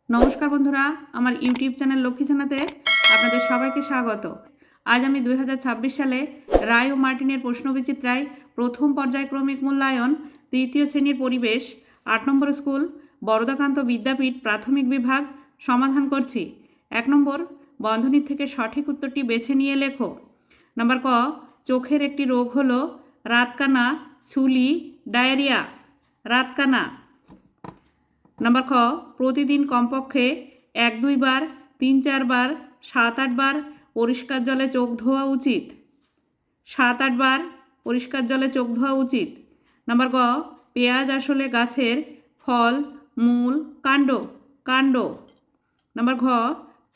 নমস্কার বন্ধুরা, আমার ইউটিউব চ্যানেল লক্ষ্মী ছানাতে আপনাদের সবাইকে স্বাগত। আজ আমি 2026 সালে রায় ও মার্টিনের প্রশ্নবিচিত্রায় প্রথম পর্যায়ক্রমিক মূল্যায়ন তৃতীয় শ্রেণীর পরিবেশ 8 নম্বর স্কুল বরদাকান্ত বিদ্যাপীঠ প্রাথমিক বিভাগ সমাধান করছি। 1 নম্বর, বন্ধনী থেকে সঠিক উত্তরটি বেছে নিয়ে লেখো। নাম্বার ক, চোখের একটি রোগ হলো রাতকানা, ছুলি, ডায়রিয়া। রাতকানা। নাম্বার খ, প্রতিদিন কমপক্ষে 1-2 বার, 3-4 বার, 7-8 বার পরিষ্কার জলে চোখ ধোয়া উচিত। 7-8 বার পরিষ্কার জলে চোখ ধোয়া উচিত। নাম্বার গ, পেঁয়াজ আসলে গাছের ফল, মূল, কাণ্ড। কাণ্ড। নাম্বার ঘ,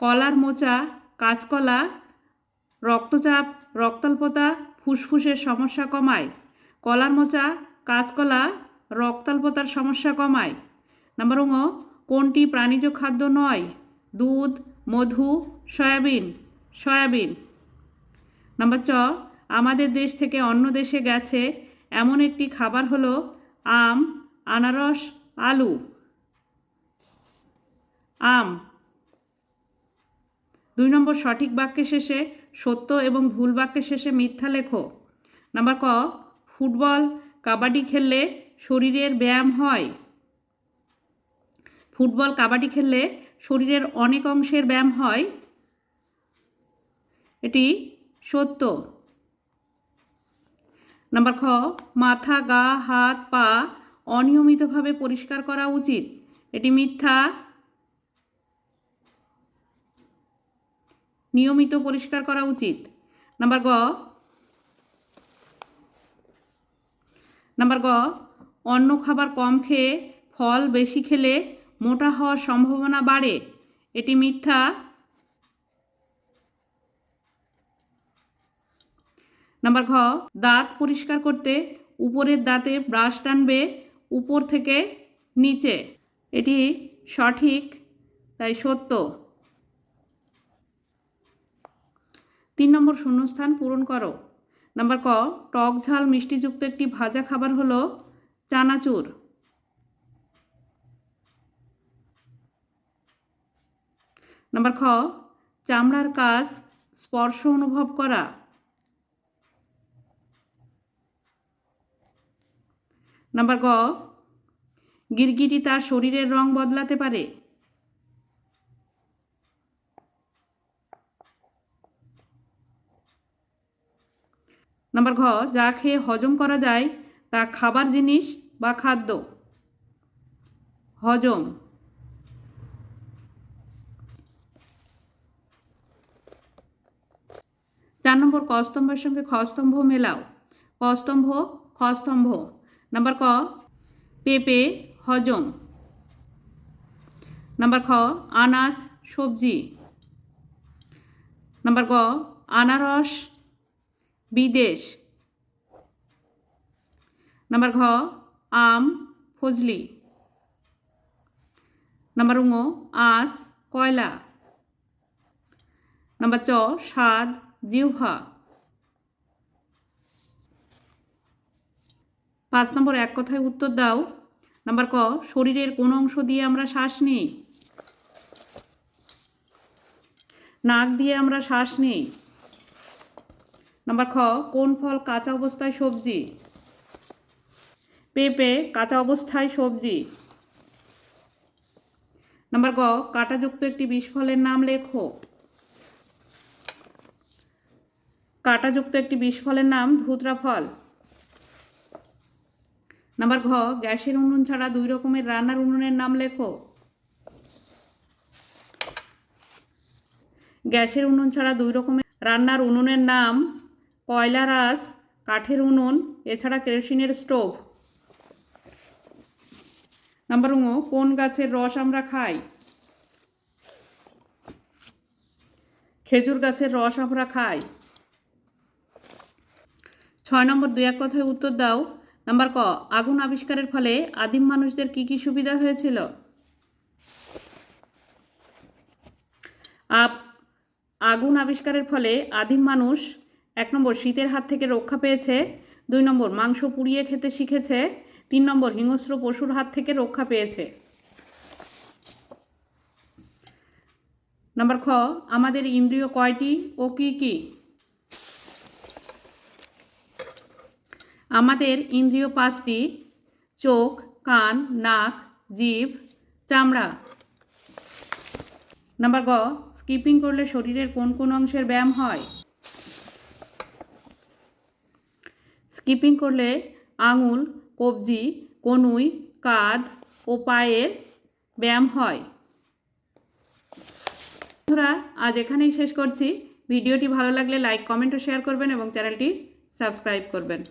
কলার মোচা, কাঁচকলা রক্তচাপ, রক্তাল্পতা, ফুসফুসের সমস্যা কমায়। কলার মোচা, কাঁচকলা রক্তাল্পতার সমস্যা কমায়। নাম্বার ঙ, কোনটি প্রাণীজ খাদ্য নয়? দুধ, মধু, সয়াবিন। সয়াবিন। নাম্বার চ, আমাদের দেশ থেকে অন্য দেশে গেছে এমন একটি খাবার হলো আম, আনারস, আলু। আম। 2 নম্বর, সঠিক বাক্যের শেষে সত্য এবং ভুল বাক্যের শেষে মিথ্যা লেখো। নাম্বার ক, ফুটবল, কাবাডি খেললে শরীরের ব্যায়াম হয়। ফুটবল, কাবাডি খেললে শরীরের অনেক অংশের ব্যায়াম হয়। এটি সত্য। নাম্বার খ, মাথা, গা, হাত, পা অনিয়মিতভাবে পরিষ্কার করা উচিত। এটি মিথ্যা। নিয়মিত পরিষ্কার করা উচিত। নাম্বার গ, অন্য খাবার কম খেয়ে ফল বেশি খেলে মোটা হওয়ার সম্ভাবনা বাড়ে। এটি মিথ্যা। নাম্বার ঘ, দাঁত পরিষ্কার করতে উপরের দাঁতে ব্রাশ টানবে উপর থেকে নিচে। এটি সঠিক, তাই সত্য। 3 নম্বর, শূন্যস্থান পূরণ করো। নাম্বার ক, টক ঝাল মিষ্টিযুক্ত একটি ভাজা খাবার হলো চানাচুর। নাম্বার খ, চামড়ার কাজ স্পর্শ অনুভব করা। নাম্বার গ, গিরগিটি তার শরীরের রং বদলাতে পারে। নাম্বার ঘ, যা খেয়ে হজম করা যায় তা খাবার জিনিস বা খাদ্য। হজম। 4 নম্বর, ক স্তম্ভের সঙ্গে খ স্তম্ভ মেলাও। ক স্তম্ভ, খ স্তম্ভ। নাম্বার ক, পেঁপে হজম। নাম্বার খ, আনাজ সবজি। নাম্বার গ, আনারস বিদেশ। নাম্বার ঘ, আম ফজলি। নাম্বার ঙ, আঁশ কয়লা। নাম্বার চ, স্বাদ জিহ্বা। 5 নম্বর, এক কথায় উত্তর দাও। নাম্বার ক, শরীরের কোন অংশ দিয়ে আমরা শ্বাস নিই? নাক দিয়ে আমরা শ্বাস নিই। নাম্বার খ, কোন ফল কাঁচা অবস্থায় সবজি? পেঁপে কাঁচা অবস্থায় সবজি। নাম্বার গ, কাঁটাযুক্ত একটি বিষ ফলের নাম লেখো। কাঁটাযুক্ত একটি বিষ ফলের নাম ধুতরা ফল। নাম্বার ঘ, গ্যাসের উনুন ছাড়া 2 রকমের রান্নার উনুনের নাম লেখো। গ্যাসের উনুন ছাড়া 2 রকমের রান্নার উনুনের নাম কয়লা রাস, কাঠের উনুন, এছাড়া কেরোসিনের স্টোভ। নাম্বার ঙ, কোন গাছের রস আমরা খাই? খেজুর গাছের রস আমরা খাই। 6 নম্বর, 2 এক কথায় উত্তর দাও। নাম্বার ক, আগুন আবিষ্কারের ফলে আদিম মানুষদের কি কি সুবিধা হয়েছিল? আগুন আবিষ্কারের ফলে আদিম মানুষ 1 নম্বর, শীতের হাত থেকে রক্ষা পেয়েছে। 2 নম্বর, মাংস পুড়িয়ে খেতে শিখেছে। 3 নম্বর, হিংস্র পশুর হাত থেকে রক্ষা পেয়েছে। নাম্বার খ, আমাদের ইন্দ্রিয় কয়টি ও কি কি? আমাদের ইন্দ্রিয় 5টি: চোখ, কান, নাক, জিভ, চামড়া। নাম্বার গ, স্কিপিং করলে শরীরের কোন কোন অংশের ব্যায়াম হয়? স্কিপিং করলে আঙুল, কবজি, কনুই, কাঁধ ও পায়ের ব্যায়াম হয়। বন্ধুরা, আজ এখানেই শেষ করছি। ভিডিওটি ভালো লাগলে লাইক, কমেন্ট ও শেয়ার করবেন এবং চ্যানেলটি সাবস্ক্রাইব করবেন।